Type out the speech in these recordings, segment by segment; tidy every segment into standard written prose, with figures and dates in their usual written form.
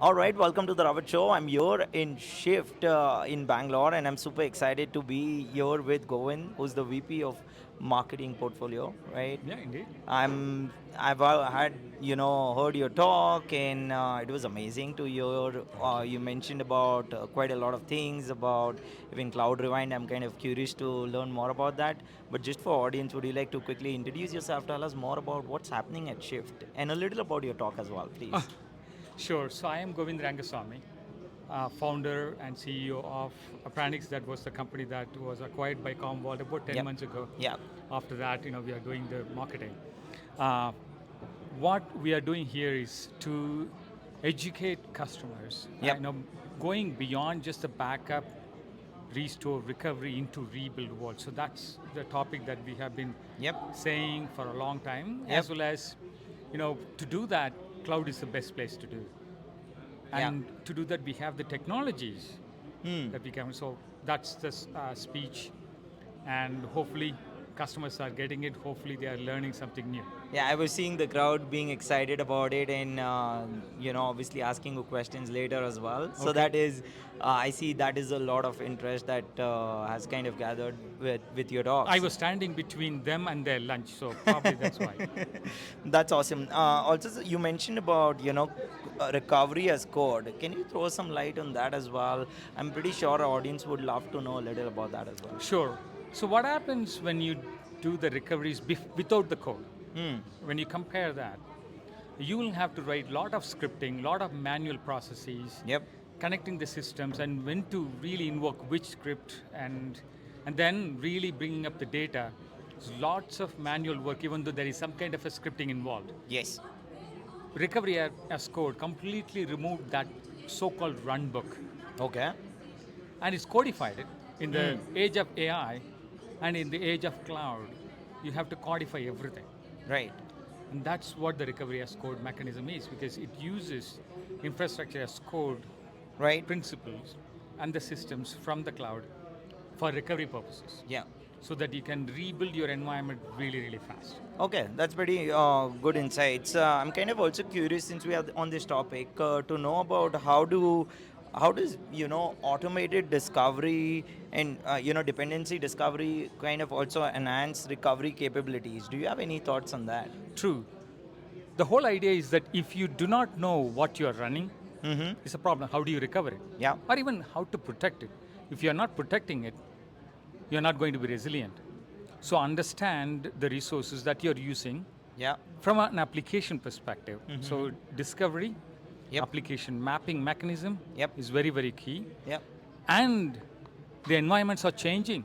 All right, welcome to the Robert Show. I'm here in Shift in Bangalore, and I'm super excited to be here with Govind, who's the VP of Marketing Portfolio. Right? Yeah, indeed. I've had heard your talk, and it was amazing to hear. Thank you. You mentioned about quite a lot of things about even Cloud Rewind. I'm kind of curious to learn more about that. But just for audience, would you like to quickly introduce yourself? Tell us more about what's happening at Shift, and a little about your talk as well, Ah, please. sure. So I am Govind Rangasamy, founder and CEO of Appranix. That was the company that was acquired by Commvault about 10 Yep. months ago. Yeah. After that, we are doing the marketing. Uh, what we are doing here is to educate customers, Yep. going beyond just the backup, restore, recovery into rebuild world. So that's the topic that we have been Yep. saying for a long time, Yep. as well as, to do that, cloud is the best place to do. Yeah. And to do that, we have the technologies Hmm. that we can. So that's the speech, and hopefully customers are getting it. Hopefully they are learning something new. Yeah, I was seeing the crowd being excited about it, and obviously asking you questions later as well. So Okay. that is, I see that is a lot of interest that has kind of gathered with your I talks. was standing between them and their lunch, so probably that's why. That's awesome. Also, you mentioned about recovery as code. Can you throw some light on that as well? I'm pretty sure our audience would love to know a little about that as well. Sure. So what happens when you do the recoveries without the code? Hmm. When you compare that, you will have to write a lot of scripting, lot of manual processes, Yep. connecting the systems, and when to really invoke which script, and then really bringing up the data. There's lots of manual work, even though there is some kind of a scripting involved. Yes. Recovery as code completely removed that so-called run book, Okay. and it's codified it. In the Hmm. age of AI and in the age of cloud, you have to codify everything. Right. And that's what the recovery as code mechanism is, because it uses infrastructure as code Right. principles and the systems from the cloud for recovery purposes, Yeah. so that you can rebuild your environment really, really fast. Okay, that's pretty good insights. I'm kind of also curious since we are on this topic to know about how does automated discovery and dependency discovery kind of also enhance recovery capabilities. Do you have any thoughts on that? True. The whole idea is that if you do not know what you are running, Mm-hmm. it's a problem. How do you recover it? Yeah. Or even how to protect it. If you are not protecting it, you're not going to be resilient. So understand the resources that you're using Yeah. from an application perspective. Mm-hmm. So discovery, Yep. application mapping mechanism Yep. is very, very key. Yep. And the environments are changing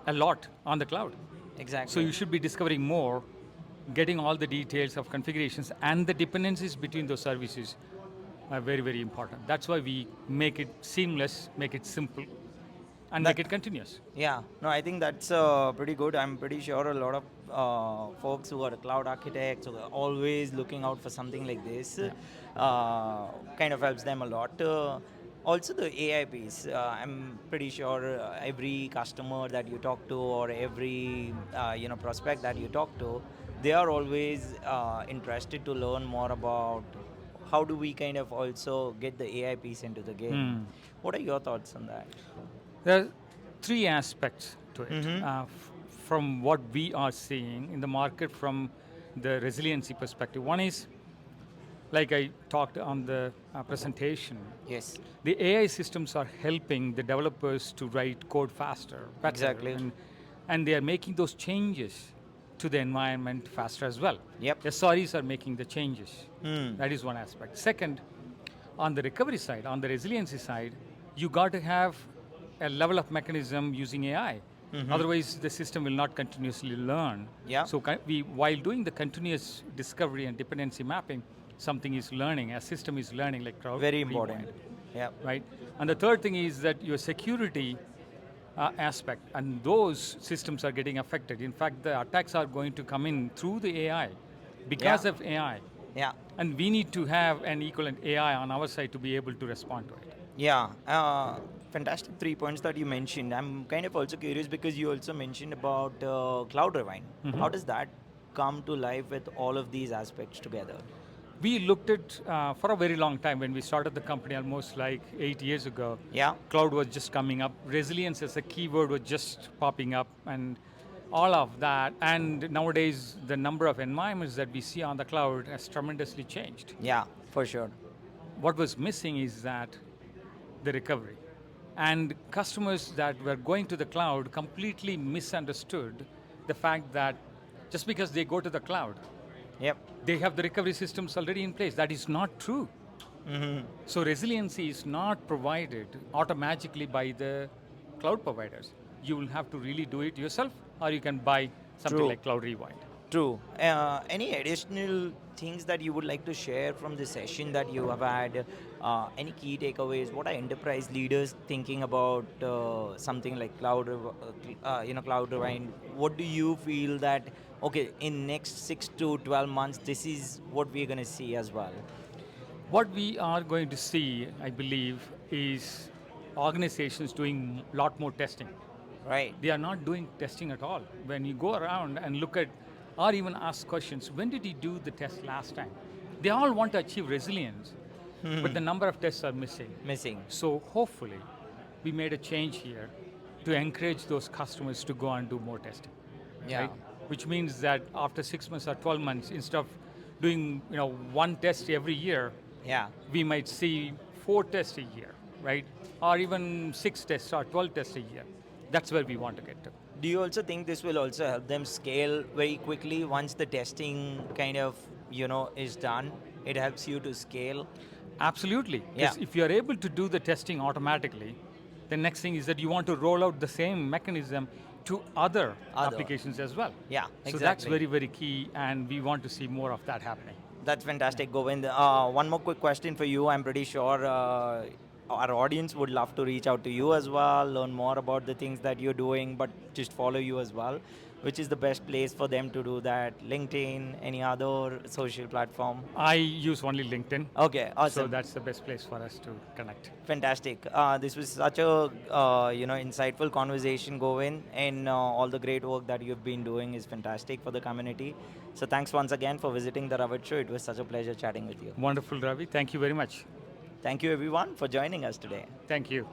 a lot on the cloud. So Exactly. you should be discovering more, getting all the details of configurations and the dependencies between those services are very, very important. That's why we make it seamless, make it simple, and That make it continuous. Yeah, no, I think that's pretty good. I'm pretty sure a lot of folks who are cloud architects who are always looking out for something like this Yeah. kind of helps them a lot. Also, the AI piece. I'm pretty sure every customer that you talk to or every prospect that you talk to, they are always interested to learn more about how do we kind of also get the AI piece into the game. Hmm. What are your thoughts on that? There are three aspects to it. Mm-hmm. From what we are seeing in the market from the resiliency perspective. One is, like I talked on the presentation, Yes. the AI systems are helping the developers to write code faster, better, Exactly. and they are making those changes to the environment faster as well. Yep. SREs are making the changes. Hmm. That is one aspect. Second, on the recovery side, on the resiliency side, you got to have a level of mechanism using AI. Mhm. Otherwise, the system will not continuously learn. Yeah. So while doing the continuous discovery and dependency mapping, something is learning, a system is learning like Cloud Very Rewind, important. Yeah. right? And the third thing is that your security aspect, and those systems are getting affected. In fact, the attacks are going to come in through the AI because Yeah. of AI. Yeah. And we need to have an equivalent AI on our side to be able to respond to it. Yeah. Fantastic 3 points that you mentioned. I'm kind of also curious because you also mentioned about Cloud Rewind. Mhm. How does that come to life with all of these aspects together? We looked at for a very long time when we started the company almost like 8 years ago. Yeah. Cloud was just coming up. Resilience as a keyword was just popping up, and all of that. And nowadays, the number of environments that we see on the cloud has tremendously changed. Yeah, for sure. What was missing is that the recovery. And customers that were going to the cloud completely misunderstood the fact that just because they go to the cloud, Yep. they have the recovery systems already in place. That is not true. So resiliency is not provided automatically by the cloud providers. You will have to really do it yourself, or you can buy something True. like Cloud Rewind. True. Any additional things that you would like to share from the session that you have had? Any key takeaways? What are enterprise leaders thinking about something like cloud rewind? What do you feel that okay, in next 6 to 12 months, this is what we're gonna see as well? What we are going to see, I believe, is organizations doing a lot more testing. Right. They are not doing testing at all. When you go around and look at, or even ask questions, when did you do the test last time? They all want to achieve resilience, but the number of tests are missing. Missing. So hopefully, we made a change here to encourage those customers to go and do more testing. Yeah. Right? Which means that after 6 months or 12 months, instead of doing one test every year, Yeah. we might see 4 tests a year, right? Or even 6 tests or 12 tests a year. That's where we want to get to. Do you also think this will also help them scale very quickly once the testing kind of is done? It helps you to scale. Absolutely. Yeah. 'Cause if you're able to do the testing automatically, the next thing is that you want to roll out the same mechanism to other applications as well. Yeah, So that's exactly. very, very key, and we want to see more of that happening. That's fantastic, Govind. One more quick question for you. I'm pretty sure our audience would love to reach out to you as well, learn more about the things that you're doing, but just follow you as well. Which is the best place for them to do that? LinkedIn, any other social platform? I use only LinkedIn, Okay, so awesome. that's the best place for us to connect. Fantastic. This was such a insightful conversation, Govind, and all the great work that you've been doing is fantastic for the community. So thanks once again for visiting the Ravit Show. It was such a pleasure chatting with you. Wonderful, Ravi. Thank you very much. Thank you everyone for joining us today. Thank you.